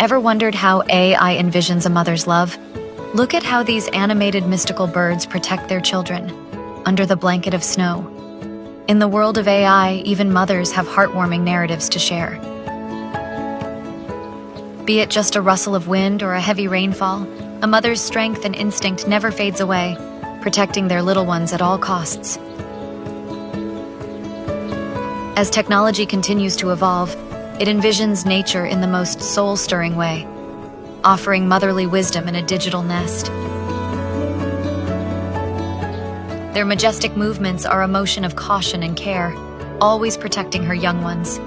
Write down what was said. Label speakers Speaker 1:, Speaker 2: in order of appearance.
Speaker 1: Ever wondered how AI envisions a mother's love? Look at how these animated mystical birds protect their children under the blanket of snow. In the world of AI, even mothers have heartwarming narratives to share. Be it just a rustle of wind or a heavy rainfall, a mother's strength and instinct never fades away, protecting their little ones at all costs. As technology continues to evolve, it envisions nature in the most soul-stirring way, offering motherly wisdom in a digital nest. Their majestic movements are a motion of caution and care, always protecting her young ones.